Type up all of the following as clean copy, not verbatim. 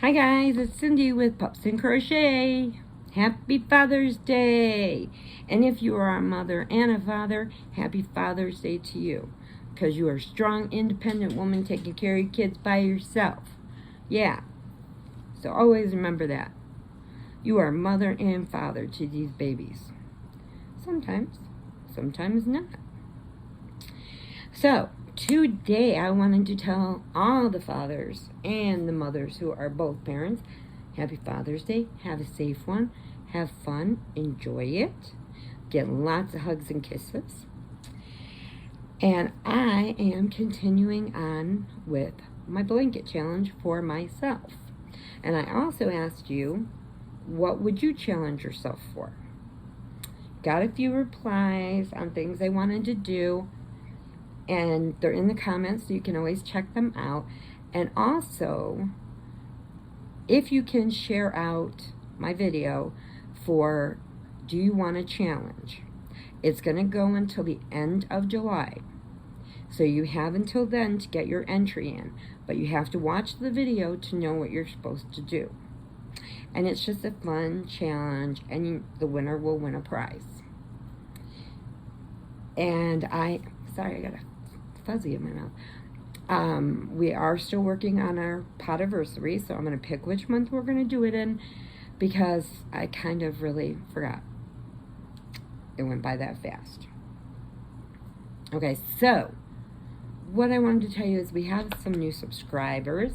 Hi guys, it's Cindy with Pups and Crochet. Happy Father's Day! And if you are a mother and a father, happy Father's Day to you. Because you are a strong, independent woman taking care of your kids by yourself. Yeah. So always remember that. You are mother and father to these babies. Sometimes not. So, today I wanted to tell all the fathers and the mothers who are both parents, happy Father's Day. Have a safe one. Have fun. Enjoy it. Get lots of hugs and kisses. And I am continuing on with my blanket challenge for myself. And I also asked you, what would you challenge yourself for? Got a few replies on things I wanted to do. And they're in the comments, so you can always check them out. And also, if you can share out my video for Do You Want a Challenge? It's going to go until the end of July. So you have until then to get your entry in. But you have to watch the video to know what you're supposed to do. And it's just a fun challenge, and the winner will win a prize. And sorry, I got a fuzzy in my mouth. We are still working on our podiversary, so I'm going to pick which month we're going to do it in, because I kind of really forgot. It went by that fast. Okay, so what I wanted to tell you is we have some new subscribers,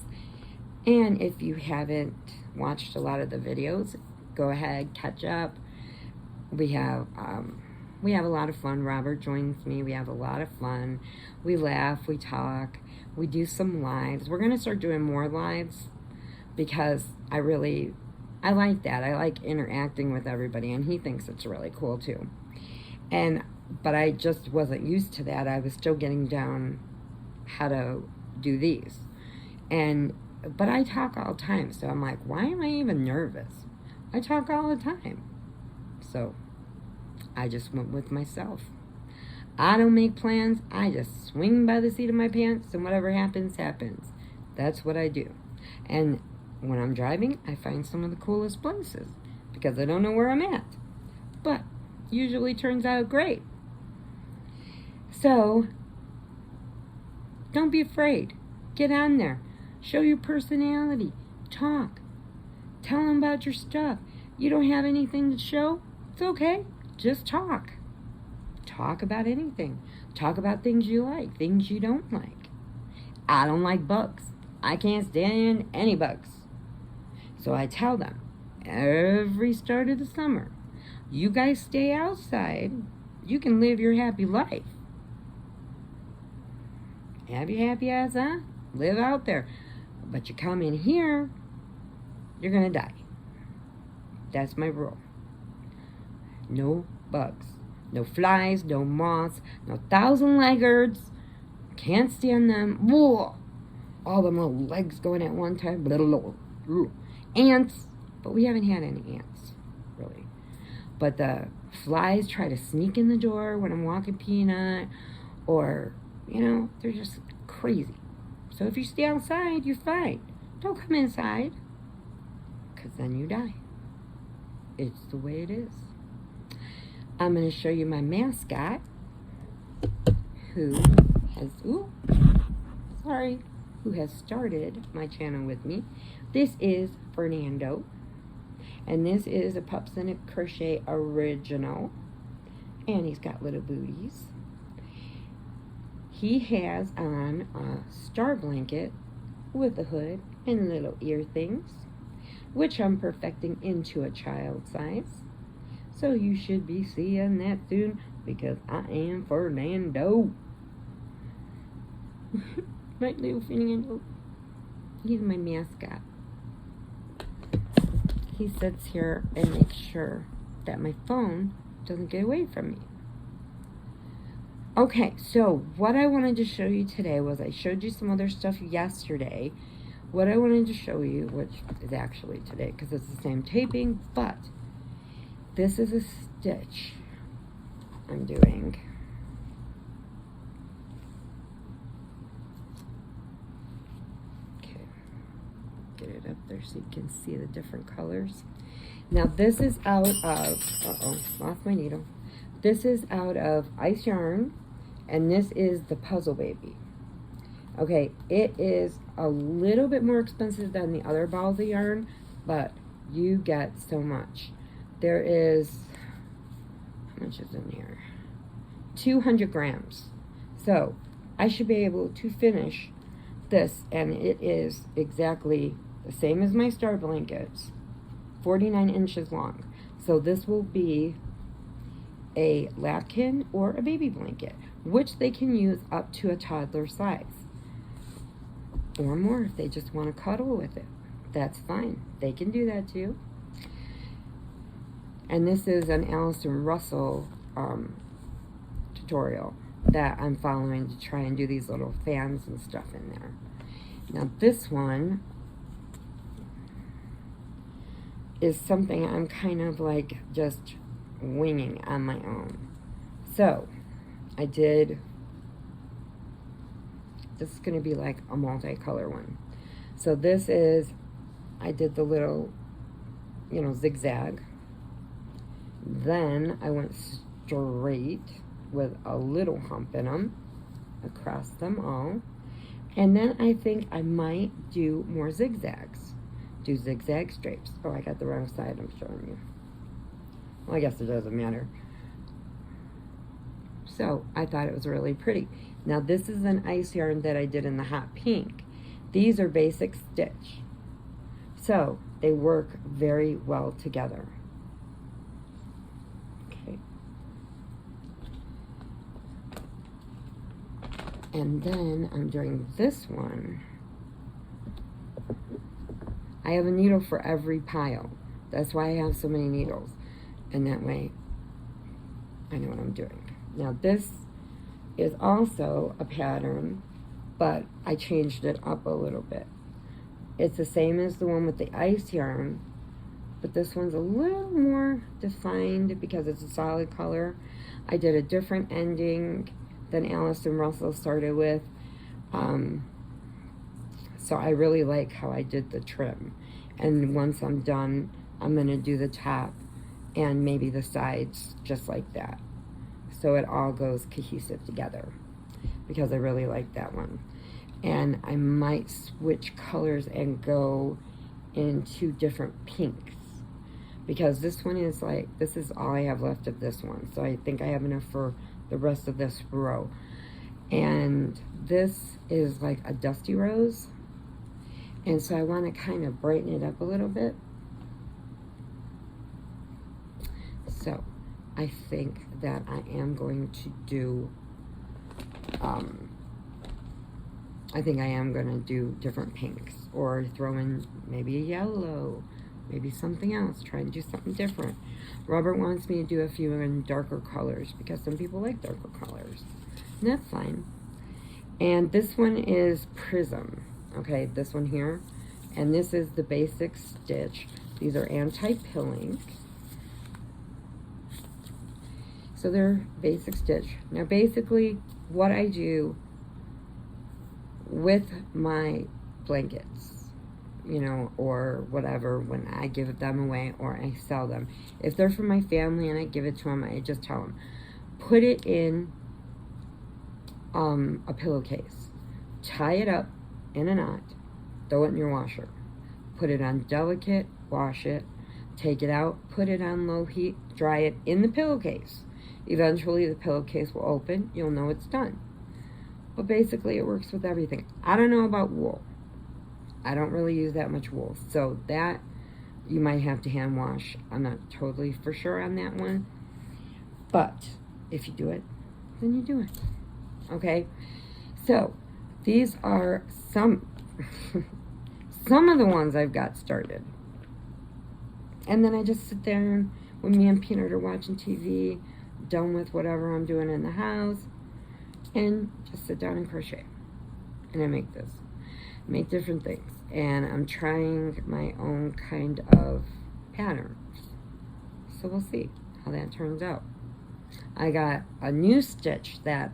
and if you haven't watched a lot of the videos, go ahead, catch up. We have a lot of fun. Robert joins me. We have a lot of fun. We laugh, we talk, we do some lives. We're going to start doing more lives because I like that. I like interacting with everybody, and he thinks it's really cool too. But I just wasn't used to that. I was still getting down how to do these. But I talk all the time, so I'm like, why am I even nervous? I talk all the time. So I just went with myself. I don't make plans. I just swing by the seat of my pants, and whatever happens, happens. That's what I do. And when I'm driving, I find some of the coolest places because I don't know where I'm at. But usually turns out great. So don't be afraid. Get on there. Show your personality. Talk. Tell them about your stuff. You don't have anything to show? It's okay. Just talk. Talk about anything. Talk about things you like, things you don't like. I don't like bugs. I can't stand any bugs. So I tell them every start of the summer, you guys stay outside. You can live your happy life. Have your happy ass, huh? Live out there. But you come in here, you're going to die. That's my rule. No bugs. No flies, no moths, no thousand-leggers. Can't stand them. Whoa! All them little legs going at one time. Ants. But we haven't had any ants, really. But the flies try to sneak in the door when I'm walking Peanut. Or, they're just crazy. So if you stay outside, you're fine. Don't come inside, because then you die. It's the way it is. I'm going to show you my mascot, who has started my channel with me. This is Fernando, and this is a Pups and a Crochet original, and he's got little booties. He has on a star blanket with a hood and little ear things, which I'm perfecting into a child size. So you should be seeing that soon, because I am Fernando. Right, little Fernando? He's my mascot. He sits here and makes sure that my phone doesn't get away from me. Okay, so what I wanted to show you today was, I showed you some other stuff yesterday. What I wanted to show you, which is actually today because it's the same taping, but this is a stitch I'm doing. Okay. get it up there so you can see the different colors. Now this is out of, lost my needle. This is out of Ice Yarn, and this is the Puzzle Baby. Okay, it is a little bit more expensive than the other balls of yarn, but you get so much. There is, how much is in here? 200 grams. So I should be able to finish this, and it is exactly the same as my star blankets, 49 inches long. So this will be a lapkin or a baby blanket, which they can use up to a toddler size. Or more if they just want to cuddle with it. That's fine. They can do that too. And this is an Allison Russell tutorial that I'm following to try and do these little fans and stuff in there. Now this one is something I'm kind of like just winging on my own. So I did, this is going to be like a multicolor one. So this is, I did the little, you know, zigzag. Then I went straight with a little hump in them across them all. And then I think I might do more zigzags. Do zigzag stripes. Oh, I got the wrong side I'm showing you. Well, I guess it doesn't matter. So I thought it was really pretty. Now this is an ice yarn that I did in the hot pink. These are basic stitch. So they work very well together. Okay. And then I'm doing this one. I have a needle for every pile. That's why I have so many needles. And that way I know what I'm doing. Now this is also a pattern, but I changed it up a little bit. It's the same as the one with the ice yarn, but this one's a little more defined because it's a solid color. I did a different ending than Allison Russell started with. So I really like how I did the trim. And once I'm done, I'm gonna do the top and maybe the sides just like that. So it all goes cohesive together because I really like that one. And I might switch colors and go into different pinks because this one is like, this is all I have left of this one. So I think I have enough for the rest of this row. And this is like a dusty rose. And so I want to kind of brighten it up a little bit. So I think that I am going to do, I think I am going to do different pinks or throw in maybe a yellow, maybe something else, try and do something different. Robert wants me to do a few in darker colors because some people like darker colors. And that's fine. And this one is Prism. Okay, this one here. And this is the basic stitch. These are anti-pilling. So they're basic stitch. Now basically what I do with my blankets, you know, or whatever, when I give them away or I sell them, if they're from my family and I give it to them, I just tell them, put it in a pillowcase, tie it up in a knot, throw it in your washer, put it on delicate, wash it, take it out, put it on low heat, dry it in the pillowcase. Eventually the pillowcase will open, you'll know it's done. But basically it works with everything. I don't know about wool. I don't really use that much wool. So that you might have to hand wash. I'm not totally for sure on that one. But if you do it, then you do it. Okay? So these are some of the ones I've got started. And then I just sit there and when me and Peanut are watching TV, done with whatever I'm doing in the house, and just sit down and crochet. And I make this. Make different things. And I'm trying my own kind of patterns. So we'll see how that turns out. I got a new stitch that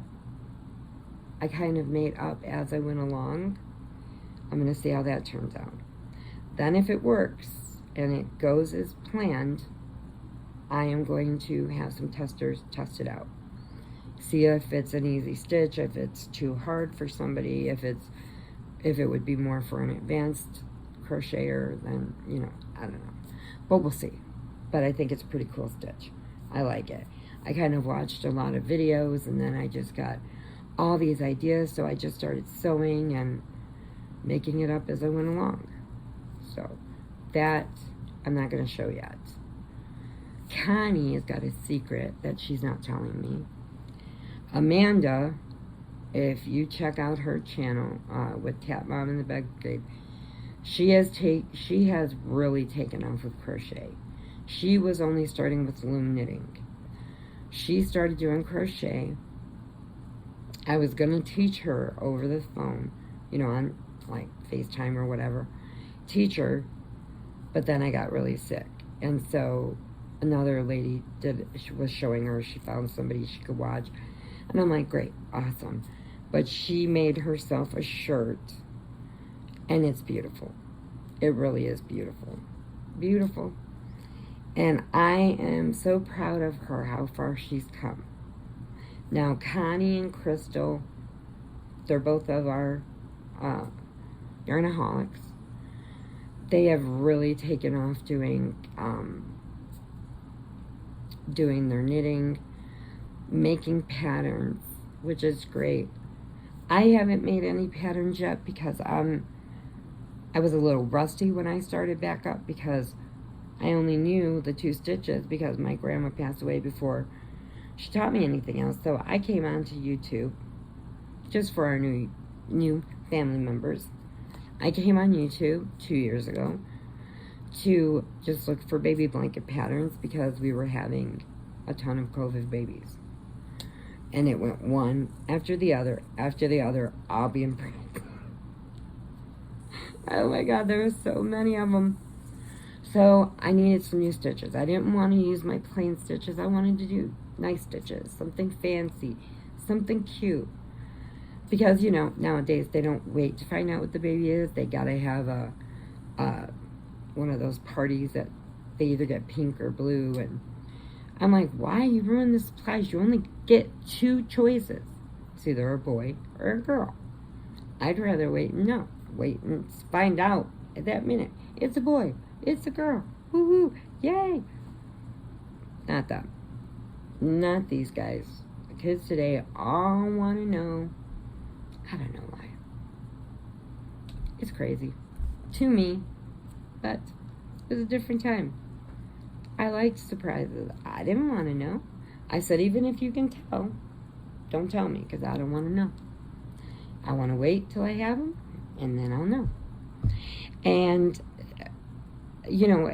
I kind of made up as I went along. I'm going to see how that turns out. Then if it works and it goes as planned, I am going to have some testers test it out. See if it's an easy stitch, if it's too hard for somebody, if it would be more for an advanced crocheter, then, you know, I don't know. But we'll see. But I think it's a pretty cool stitch. I like it. I kind of watched a lot of videos, and then I just got all these ideas, so I just started sewing and making it up as I went along. So that I'm not going to show yet. Connie has got a secret that she's not telling me. Amanda, if you check out her channel with Tap Mom in the Bed Grade, she has really taken off with crochet. She was only starting with loom knitting. She started doing crochet. I was going to teach her over the phone, you know, on like FaceTime or whatever, teach her, but then I got really sick. And so another lady was showing her, she found somebody she could watch. And I'm like, great, awesome. But she made herself a shirt, and it's beautiful. It really is beautiful. Beautiful. And I am so proud of her, how far she's come. Now, Connie and Crystal, they're both of our yarnaholics. They have really taken off doing their knitting, making patterns, which is great. I haven't made any patterns yet because I was a little rusty when I started back up, because I only knew the 2 stitches because my grandma passed away before she taught me anything else. So I came onto YouTube just for our new family members. I came on YouTube 2 years ago to just look for baby blanket patterns because we were having a ton of COVID babies. And it went one after the other, all being pregnant. Oh my God, there were so many of them. So I needed some new stitches. I didn't want to use my plain stitches. I wanted to do nice stitches, something fancy, something cute. Because, you know, nowadays they don't wait to find out what the baby is. They gotta have one of those parties that they either get pink or blue. And I'm like, why you ruin the supplies? You only get 2 choices. It's either a boy or a girl. I'd rather wait and find out at that minute. It's a boy. It's a girl. Woohoo! Yay! Not them. Not these guys. The kids today all want to know. I don't know why. It's crazy. To me. But it was a different time. I liked surprises. I didn't want to know. I said, even if you can tell, don't tell me, because I don't want to know. I want to wait till I have them, and then I'll know. And, you know,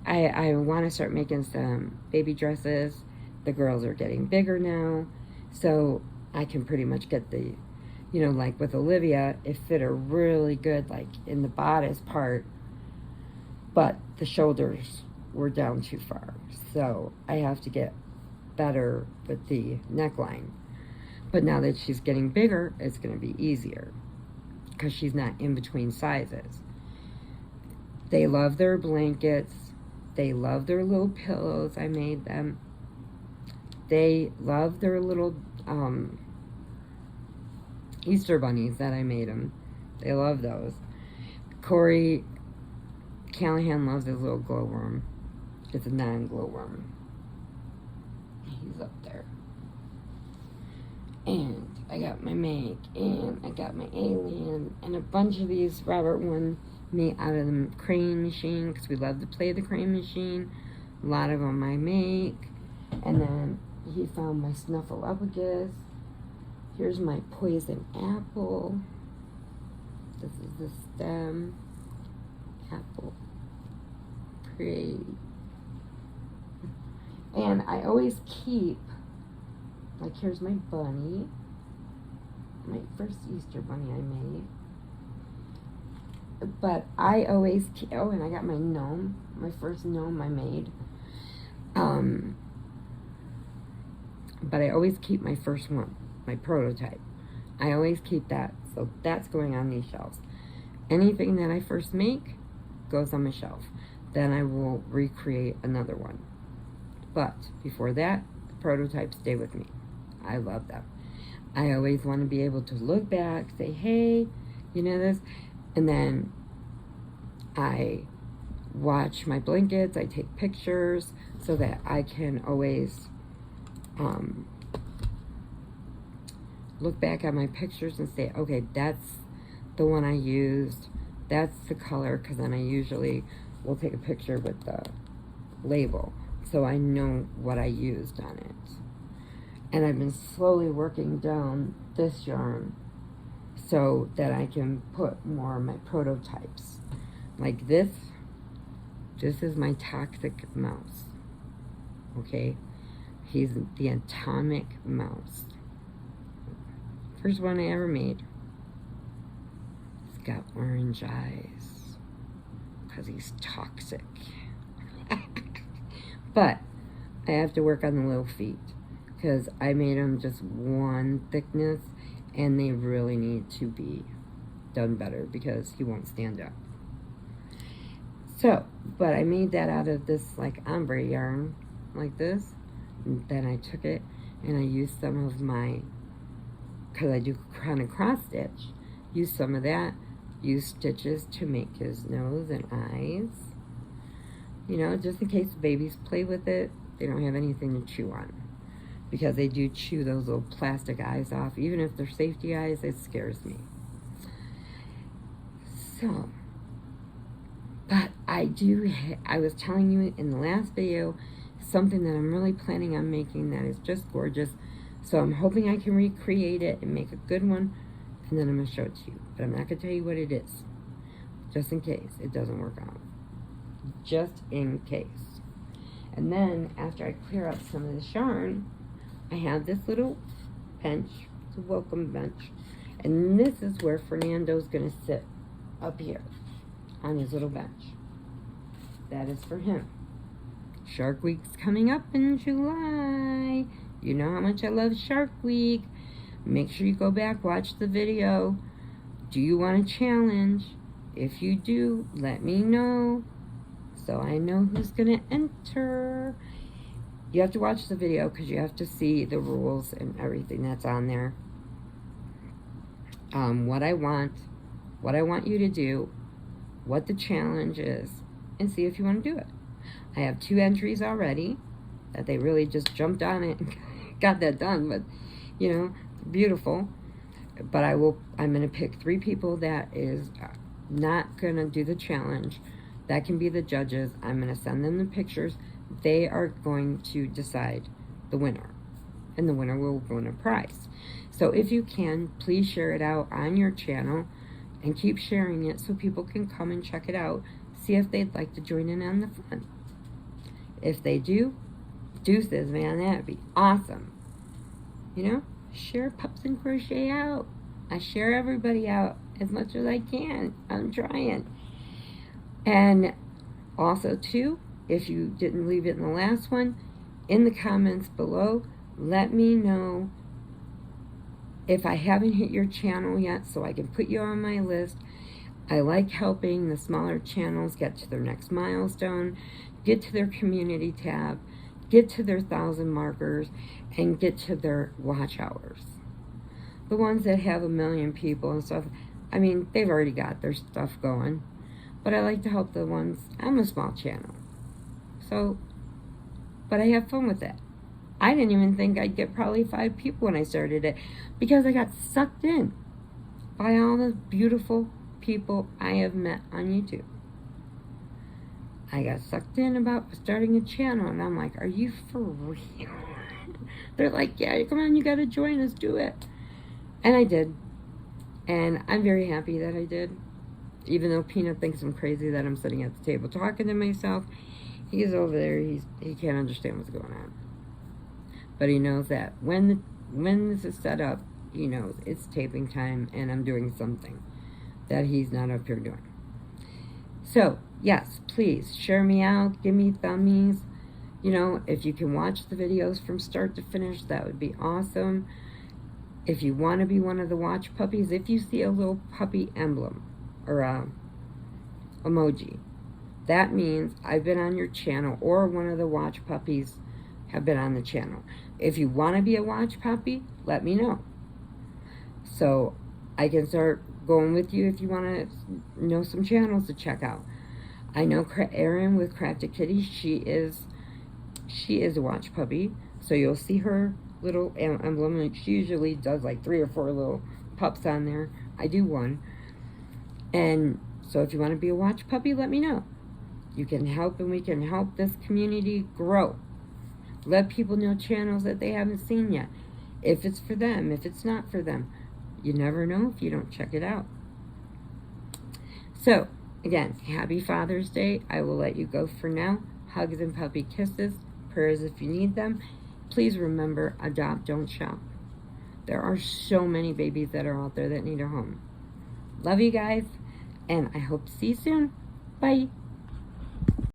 I want to start making some baby dresses. The girls are getting bigger now, so I can pretty much get the, you know, like with Olivia, it fit her really good, like in the bodice part, but the shoulders were down too far. So I have to get better with the neckline. But now that she's getting bigger, it's going to be easier because she's not in between sizes. They love their blankets. They love their little pillows. I made them. They love their little Easter bunnies that I made them. They love those. Corey Callahan loves his little glowworm. It's a non-glowworm. He's up there. And I got my Meg, and I got my Alien, and a bunch of these Robert won me out of the crane machine, because we love to play the crane machine. A lot of them I make. And then he found my Snuffleupagus. Here's my poison apple. This is the stem. Apple. Pretty. And I always keep, like, here's my bunny. My first Easter bunny I made. But I always keep, oh, and I got my gnome. My first gnome I made. But I always keep my first one, my prototype. I always keep that. So that's going on these shelves. Anything that I first make goes on my shelf. Then I will recreate another one. But before that, the prototypes stay with me. I love them. I always want to be able to look back, say, hey, you know this? And then I watch my blankets, I take pictures so that I can always look back at my pictures and say, okay, that's the one I used, that's the color, because then I usually will take a picture with the label so I know what I used on it. And I've been slowly working down this yarn so that I can put more of my prototypes. Like this is my toxic mouse, okay? He's the atomic mouse. First one I ever made. He's got orange eyes because he's toxic. But I have to work on the little feet because I made them just one thickness and they really need to be done better because he won't stand up. So, but I made that out of this like ombre yarn, like this. And then I took it and I used some of my, because I do kind of cross stitch, use some of that, use stitches to make his nose and eyes. You know, just in case the babies play with it, they don't have anything to chew on. Because they do chew those little plastic eyes off. Even if they're safety eyes, it scares me. So, but I was telling you in the last video, something that I'm really planning on making that is just gorgeous. So I'm hoping I can recreate it and make a good one, and then I'm going to show it to you. But I'm not going to tell you what it is, just in case it doesn't work out. Just in case. And then, after I clear up some of this yarn, I have this little bench. It's a welcome bench. And this is where Fernando's going to sit, up here, on his little bench. That is for him. Shark Week's coming up in July. You know how much I love Shark Week. Make sure you go back, watch the video. Do you want a challenge? If you do, let me know so I know who's going to enter. You have to watch the video because you have to see the rules and everything that's on there. What I want you to do, what the challenge is, and see if you want to do it. I have 2 entries already that they really just jumped on it and got that done, but you know, beautiful. But I'm going to pick 3 people that is not going to do the challenge. That can be the judges. I'm going to send them the pictures. They are going to decide the winner, and the winner will win a prize. So if you can, please share it out on your channel and keep sharing it so people can come and check it out, see if they'd like to join in on the fun. If they do, deuces, man, that'd be awesome. You know, share Pups and Crochet out. I share everybody out as much as I can. I'm trying. And also, too, if you didn't leave it in the last one, in the comments below, let me know if I haven't hit your channel yet so I can put you on my list. I like helping the smaller channels get to their next milestone, get to their community tab, get to their 1,000 markers, and get to their watch hours. The ones that have 1 million people and stuff, I mean, they've already got their stuff going. But I like to help the ones, I'm a small channel. So, but I have fun with it. I didn't even think I'd get probably 5 people when I started it because I got sucked in by all the beautiful people I have met on YouTube. I got sucked in about starting a channel and I'm like, are you for real? They're like, yeah, come on, you gotta join us, do it. And I did. And I'm very happy that I did. Even though Peanut thinks I'm crazy that I'm sitting at the table talking to myself, he's over there, he can't understand what's going on. But he knows that when this is set up, he knows it's taping time and I'm doing something that he's not up here doing. So, yes, please share me out, give me thummies. You know, if you can watch the videos from start to finish, that would be awesome. If you want to be one of the watch puppies, if you see a little puppy emblem or a emoji, that means I've been on your channel, or one of the watch puppies have been on the channel. If you want to be a watch puppy, let me know, so I can start going with you if you want to know some channels to check out. I know Erin with Crafted Kitty, she is a watch puppy, so you'll see her little emblem. She usually does like 3 or 4 little pups on there. I do one. And so if you want to be a watch puppy, let me know. You can help, and we can help this community grow. Let people know channels that they haven't seen yet. If it's for them, if it's not for them. You never know if you don't check it out. So, again, happy Father's Day. I will let you go for now. Hugs and puppy kisses. Prayers if you need them. Please remember, adopt, don't shop. There are so many babies that are out there that need a home. Love you guys, and I hope to see you soon. Bye.